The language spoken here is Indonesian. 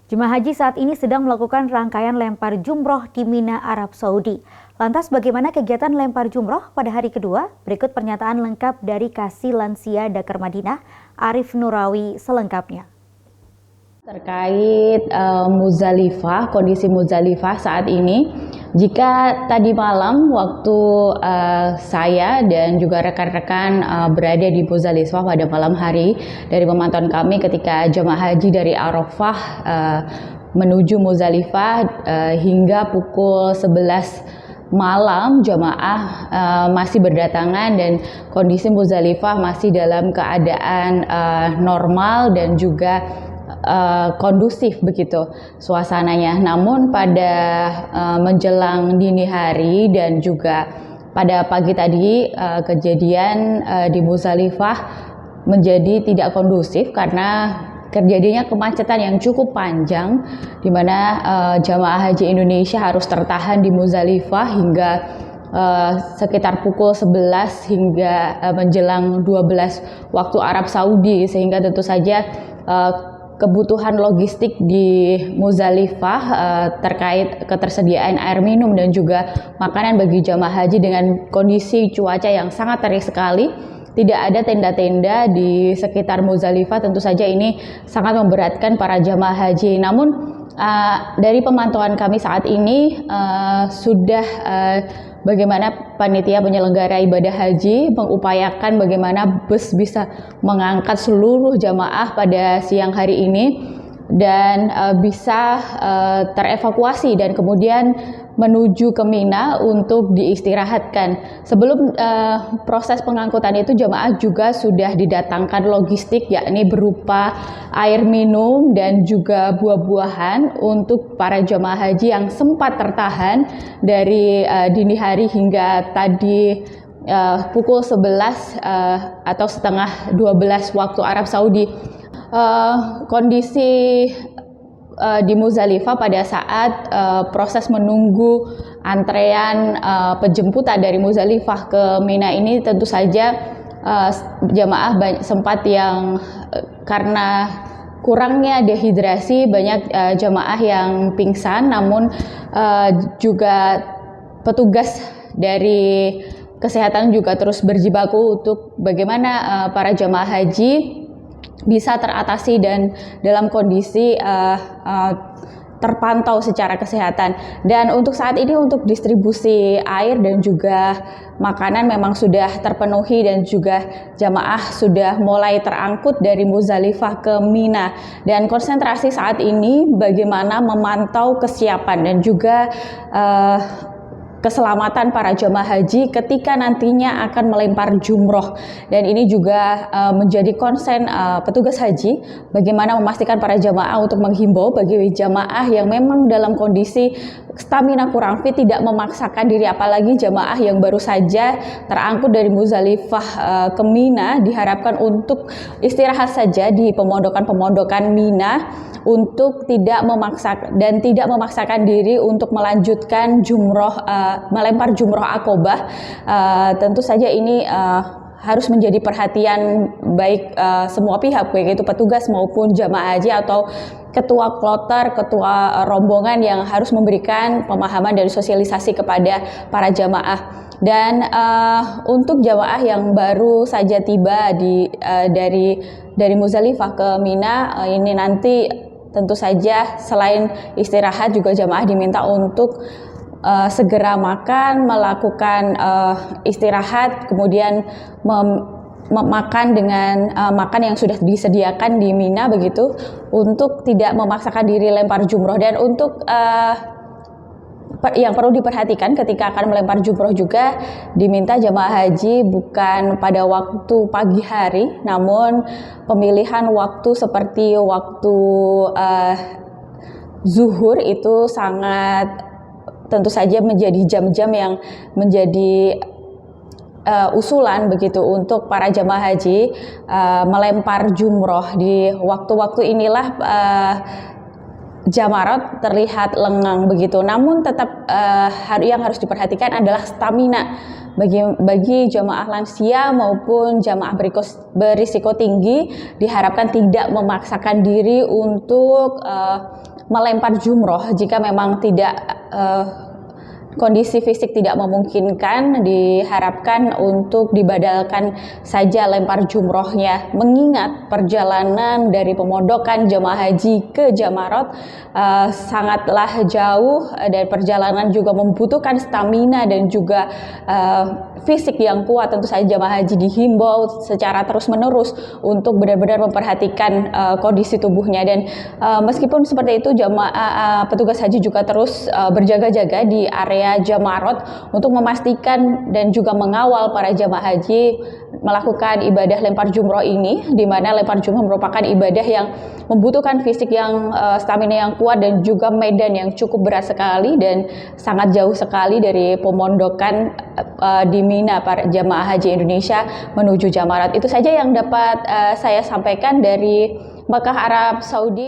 Jemaah haji saat ini sedang melakukan rangkaian lempar jumroh di Mina, Arab Saudi. Lantas bagaimana kegiatan lempar jumroh pada hari kedua? Berikut pernyataan lengkap dari Kasih Lansia Dakar Madinah, Arif Nurawi selengkapnya. Terkait Muzdalifah, kondisi Muzdalifah saat ini, jika tadi malam waktu saya dan juga rekan-rekan berada di Muzdalifah pada malam hari, dari pemantauan kami ketika jemaah haji dari Arafah menuju Muzdalifah hingga pukul 11 malam jemaah masih berdatangan dan kondisi Muzdalifah masih dalam keadaan normal dan juga kondusif begitu suasananya. Namun pada menjelang dini hari dan juga pada pagi tadi kejadian di Muzdalifah menjadi tidak kondusif karena terjadinya kemacetan yang cukup panjang di mana jamaah haji Indonesia harus tertahan di Muzdalifah hingga sekitar pukul 11 hingga menjelang 12 waktu Arab Saudi, sehingga tentu saja kebutuhan logistik di Muzdalifah terkait ketersediaan air minum dan juga makanan bagi jamaah haji dengan kondisi cuaca yang sangat terik sekali. Tidak ada tenda-tenda di sekitar Muzdalifah, tentu saja ini sangat memberatkan para jamaah haji. Namun dari pemantauan kami saat ini sudah bagaimana panitia penyelenggara ibadah haji mengupayakan bagaimana bus bisa mengangkat seluruh jamaah pada siang hari ini dan bisa terevakuasi dan kemudian menuju ke Mina untuk diistirahatkan. Sebelum proses pengangkutan itu, jamaah juga sudah didatangkan logistik, yakni berupa air minum dan juga buah-buahan untuk para jamaah haji yang sempat tertahan dari dini hari hingga tadi pukul 11 atau setengah 12 waktu Arab Saudi. Kondisi di Muzdalifah pada saat proses menunggu antrean penjemputan dari Muzdalifah ke Mina ini, tentu saja jamaah sempat yang karena kurangnya dehidrasi banyak jamaah yang pingsan, namun juga petugas dari kesehatan juga terus berjibaku untuk bagaimana para jamaah haji bisa teratasi dan dalam kondisi terpantau secara kesehatan. Dan untuk saat ini untuk distribusi air dan juga makanan memang sudah terpenuhi dan juga jamaah sudah mulai terangkut dari Muzdalifah ke Mina. Dan konsentrasi saat ini bagaimana memantau kesiapan dan juga keselamatan para jamaah haji ketika nantinya akan melempar jumroh. Dan ini juga menjadi konsen petugas haji bagaimana memastikan para jamaah untuk menghimbau bagi jamaah yang memang dalam kondisi stamina kurang fit tidak memaksakan diri, apalagi jamaah yang baru saja terangkut dari Muzdalifah ke Mina diharapkan untuk istirahat saja di pemondokan-pemondokan Mina untuk tidak memaksakan diri untuk melanjutkan jumroh, melempar jumroh akobah. Tentu saja ini harus menjadi perhatian baik semua pihak, baik itu petugas maupun jamaah haji atau ketua kloter, ketua rombongan yang harus memberikan pemahaman dan sosialisasi kepada para jamaah. Dan untuk jamaah yang baru saja tiba dari Muzdalifah ke Mina, ini nanti tentu saja selain istirahat juga jamaah diminta untuk segera makan, melakukan istirahat, kemudian makan dengan makan yang sudah disediakan di Mina begitu, untuk tidak memaksakan diri lempar jumroh. Dan untuk yang perlu diperhatikan ketika akan melempar jumroh juga diminta jamaah haji bukan pada waktu pagi hari, namun pemilihan waktu seperti waktu zuhur itu sangat tentu saja menjadi jam-jam yang menjadi usulan begitu untuk para jamaah haji melempar jumroh. Di waktu-waktu inilah jamarat terlihat lengang begitu, namun tetap yang harus diperhatikan adalah stamina bagi jamaah lansia maupun jamaah berisiko tinggi diharapkan tidak memaksakan diri untuk melempar jumroh jika memang tidak kondisi fisik tidak memungkinkan. Diharapkan untuk dibadalkan saja lempar jumrohnya, mengingat perjalanan dari pemondokan jemaah haji ke Jamarot sangatlah jauh dan perjalanan juga membutuhkan stamina dan juga fisik yang kuat. Tentu saja jemaah haji dihimbau secara terus-menerus untuk benar-benar memperhatikan kondisi tubuhnya, dan meskipun seperti itu petugas haji juga terus berjaga-jaga di area Jamarot untuk memastikan dan juga mengawal para jamaah haji melakukan ibadah lempar jumroh ini, di mana lempar jumroh merupakan ibadah yang membutuhkan fisik yang stamina yang kuat dan juga medan yang cukup berat sekali dan sangat jauh sekali dari pemondokan di Mina para jamaah haji Indonesia menuju Jamarot. Itu saja yang dapat saya sampaikan dari Makkah, Arab Saudi.